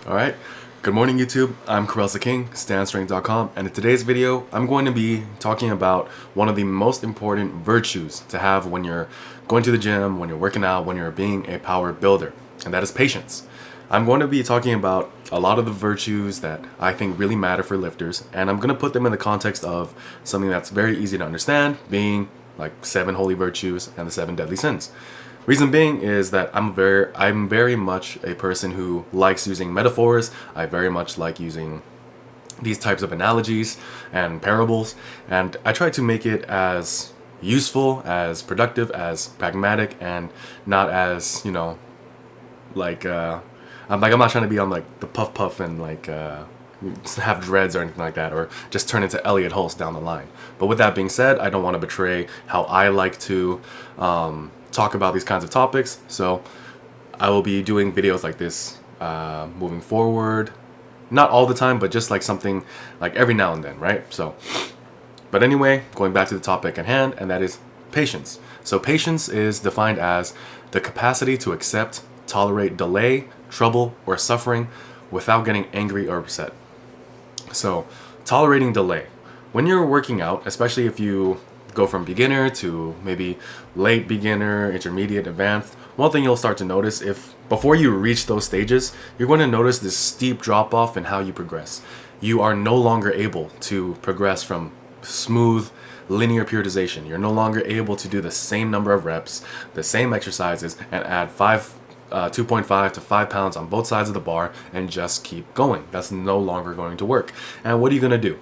All right. Good morning, YouTube. I'm Karel the King, StanStrength.com, and in today's video, I'm going to be talking about one of the most important virtues to have when you're going to the gym, when you're working out, when you're being a power builder, and that is patience. I'm going to be talking about a lot of the virtues that I think really matter for lifters, and I'm going to put them in the context of something that's very easy to understand, being like 7 holy virtues and the 7 deadly sins. Reason being is that I'm very much a person who likes using metaphors. I very much like using these types of analogies and parables, and I try to make it as useful, as productive, as pragmatic, and not as, I'm not trying to be on like the puff and have dreads or anything like that, or just turn into Elliot Hulse down the line. But with that being said, I don't want to betray how I like to talk about these kinds of topics, so I will be doing videos like this moving forward. Not all the time, but just like something like every now and then, right? But anyway, going back to the topic at hand, and that is patience. So patience is defined as the capacity to accept, tolerate delay, trouble, or suffering without getting angry or upset. So, tolerating delay. When you're working out, especially if you go from beginner to maybe late beginner, intermediate, advanced, one thing you'll start to notice, if before you reach those stages, you're going to notice this steep drop off in how you progress. You are no longer able to progress from smooth linear periodization. You're no longer able to do the same number of reps, the same exercises, and add 2.5 to 5 pounds on both sides of the bar and just keep going. That's no longer going to work. And what are you going to do?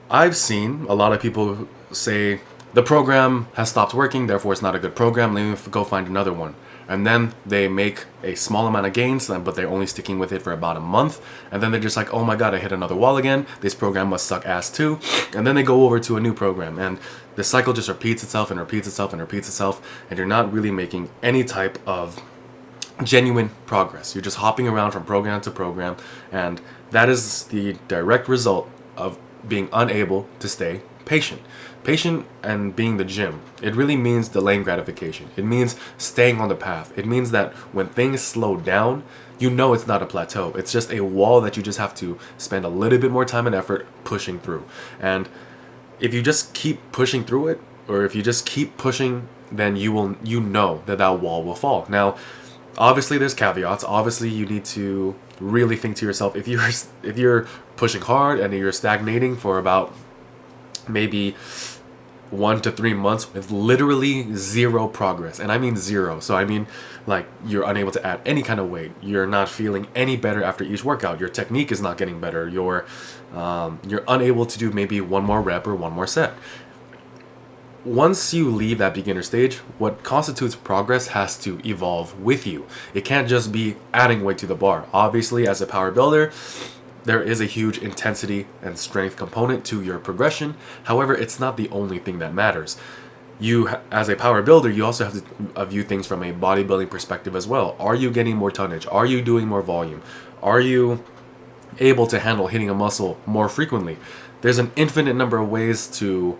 I've seen a lot of people say the program has stopped working, therefore it's not a good program, let me go find another one. And then they make a small amount of gains, but they're only sticking with it for about a month. And then they're just like, oh my god, I hit another wall again. This program must suck ass too. And then they go over to a new program. And the cycle just repeats itself and repeats itself and repeats itself. And you're not really making any type of genuine progress. You're just hopping around from program to program. And that is the direct result of being unable to stay patient. Patient and being the gym, it really means delaying gratification. It means staying on the path. It means that when things slow down, you know it's not a plateau. It's just a wall that you just have to spend a little bit more time and effort pushing through. And if you just keep pushing through it, or if you just keep pushing, then you know that wall will fall. Now, obviously there's caveats. Obviously you need to really think to yourself, if you're pushing hard and you're stagnating for about maybe 1 to 3 months with literally zero progress, and I mean zero, so I mean like you're unable to add any kind of weight, you're not feeling any better after each workout, your technique is not getting better, you're unable to do maybe one more rep or one more set. Once you leave that beginner stage, what constitutes progress has to evolve with you. It can't just be adding weight to the bar. Obviously, as a power builder, there is a huge intensity and strength component to your progression. However, it's not the only thing that matters. You, as a power builder, you also have to view things from a bodybuilding perspective as well. Are you getting more tonnage? Are you doing more volume? Are you able to handle hitting a muscle more frequently? There's an infinite number of ways to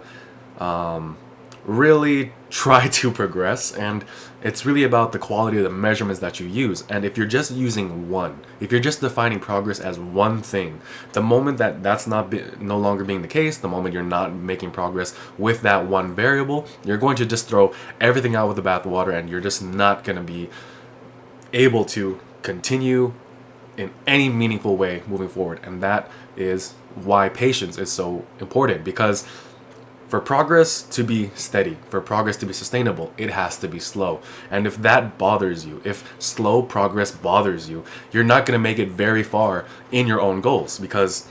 really try to progress, and it's really about the quality of the measurements that you use. And if you're just using one, if you're just defining progress as one thing, the moment that's no longer being the case, the moment you're not making progress with that one variable, you're going to just throw everything out with the bathwater, and you're just not going to be able to continue in any meaningful way moving forward. And that is why patience is so important, because for progress to be steady, for progress to be sustainable, it has to be slow. And if that bothers you, if slow progress bothers you, you're not going to make it very far in your own goals. Because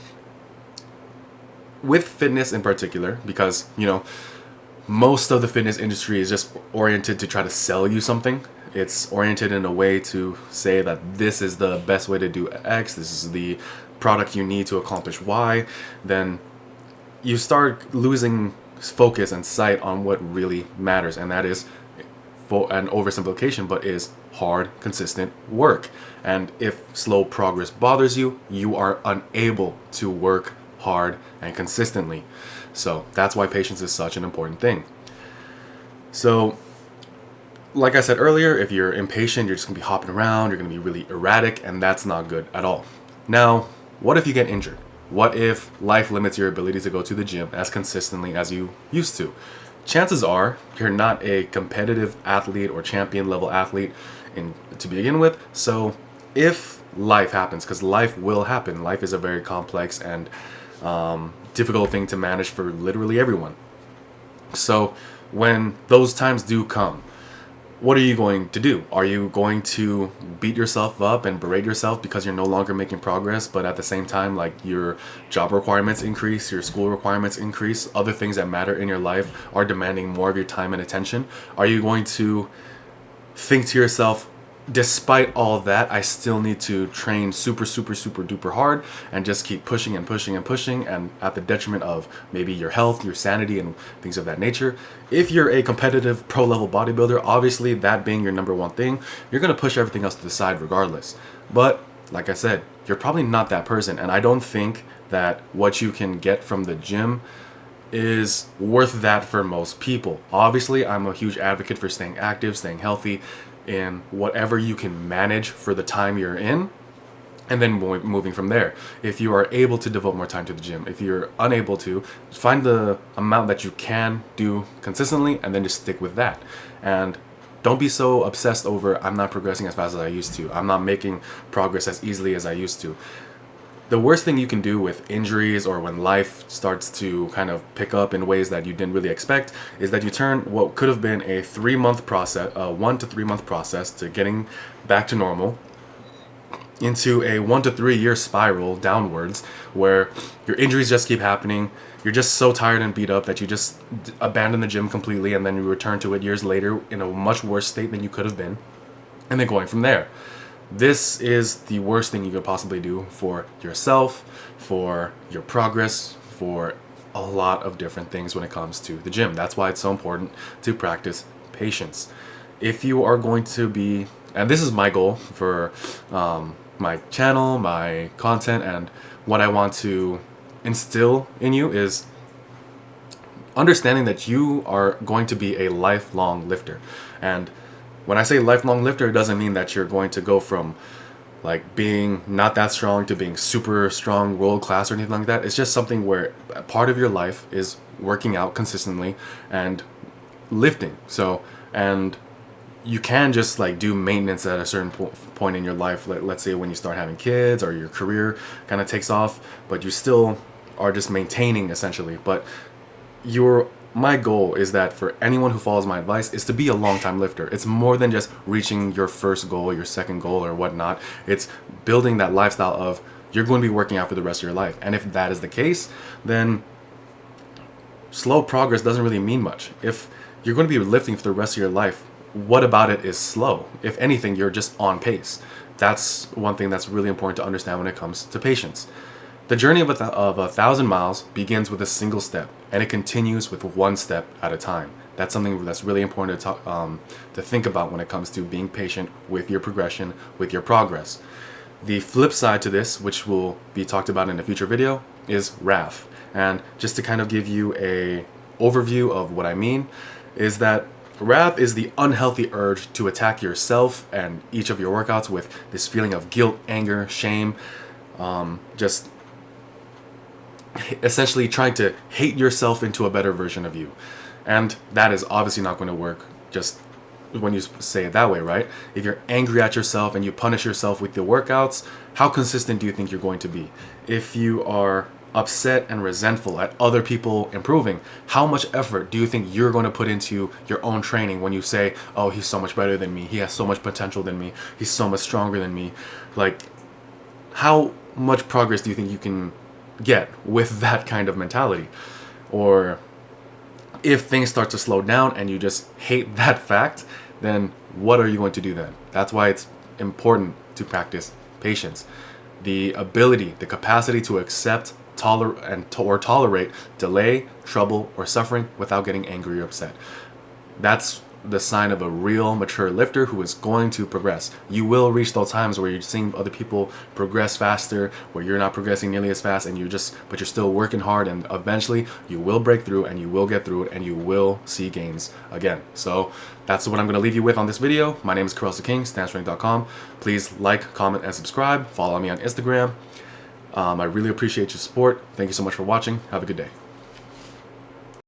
with fitness in particular, because, most of the fitness industry is just oriented to try to sell you something. It's oriented in a way to say that this is the best way to do X, this is the product you need to accomplish Y. Then you start losing focus and sight on what really matters, and that is, for an oversimplification, but is hard, consistent work. And if slow progress bothers you, you are unable to work hard and consistently. So that's why patience is such an important thing. So like I said earlier, if you're impatient, you're just going to be hopping around, you're going to be really erratic, and that's not good at all. Now, what if you get injured? What if life limits your ability to go to the gym as consistently as you used to? Chances are you're not a competitive athlete or champion level athlete to begin with. So if life happens, because life will happen, life is a very complex and difficult thing to manage for literally everyone. So when those times do come, what are you going to do? Are you going to beat yourself up and berate yourself because you're no longer making progress, but at the same time, like, your job requirements increase, your school requirements increase, other things that matter in your life are demanding more of your time and attention? Are you going to think to yourself, despite all of that, I still need to train super, super, super duper hard and just keep pushing and pushing and pushing, and at the detriment of maybe your health, your sanity, and things of that nature? If you're a competitive pro level bodybuilder, obviously that being your number one thing, you're going to push everything else to the side regardless. But like I said, you're probably not that person, and I don't think that what you can get from the gym is worth that for most people. Obviously, I'm a huge advocate for staying active, staying healthy, in whatever you can manage for the time you're in, and then moving from there. If you are able to devote more time to the gym, if you're unable to, find the amount that you can do consistently and then just stick with that. And don't be so obsessed over, I'm not progressing as fast as I used to, I'm not making progress as easily as I used to. The worst thing you can do with injuries, or when life starts to kind of pick up in ways that you didn't really expect, is that you turn what could have been a 3-month process, a 1 to 3 month process to getting back to normal, into a 1 to 3 year spiral downwards, where your injuries just keep happening. You're just so tired and beat up that you just abandon the gym completely, and then you return to it years later in a much worse state than you could have been, and then going from there. This is the worst thing you could possibly do for yourself, for your progress, for a lot of different things when it comes to the gym. That's why it's so important to practice patience. If you are going to be, and this is my goal for my channel, my content, and what I want to instill in you is understanding that you are going to be a lifelong lifter. And when I say lifelong lifter, it doesn't mean that you're going to go from like being not that strong to being super strong, world class, or anything like that. It's just something where a part of your life is working out consistently and lifting. So, and you can just like do maintenance at a certain point in your life. Let's say when you start having kids or your career kind of takes off, but you still are just maintaining essentially. But my goal is that for anyone who follows my advice is to be a long-time lifter. It's more than just reaching your first goal, your second goal, or whatnot. It's building that lifestyle of you're going to be working out for the rest of your life. And if that is the case, then slow progress doesn't really mean much. If you're going to be lifting for the rest of your life, what about it is slow? If anything, you're just on pace. That's one thing that's really important to understand when it comes to patience. The journey of 1,000 miles begins with a single step, and it continues with one step at a time. That's something that's really important to think about when it comes to being patient with your progression, with your progress. The flip side to this, which will be talked about in a future video, is wrath. And just to kind of give you a overview of what I mean, is that wrath is the unhealthy urge to attack yourself and each of your workouts with this feeling of guilt, anger, shame, just essentially trying to hate yourself into a better version of you. And that is obviously not going to work just when you say it that way, right? If you're angry at yourself and you punish yourself with the workouts, how consistent do you think you're going to be? If you are upset and resentful at other people improving, how much effort do you think you're going to put into your own training when you say, oh, he's so much better than me, he has so much potential than me, he's so much stronger than me? Like, how much progress do you think you can get with that kind of mentality? Or if things start to slow down and you just hate that fact, then what are you going to do then? That's why it's important to practice patience. The ability, the capacity to accept, tolerate delay, trouble, or suffering without getting angry or upset. That's the sign of a real mature lifter who is going to progress. You will reach those times where you're seeing other people progress faster, where you're not progressing nearly as fast, and but you're still working hard, and eventually you will break through and you will get through it and you will see gains again. So that's what I'm going to leave you with on this video. My name is Carlos the King, stancestrength.com. Please like, comment, and subscribe. Follow me on Instagram. I really appreciate your support. Thank you so much for watching. Have a good day.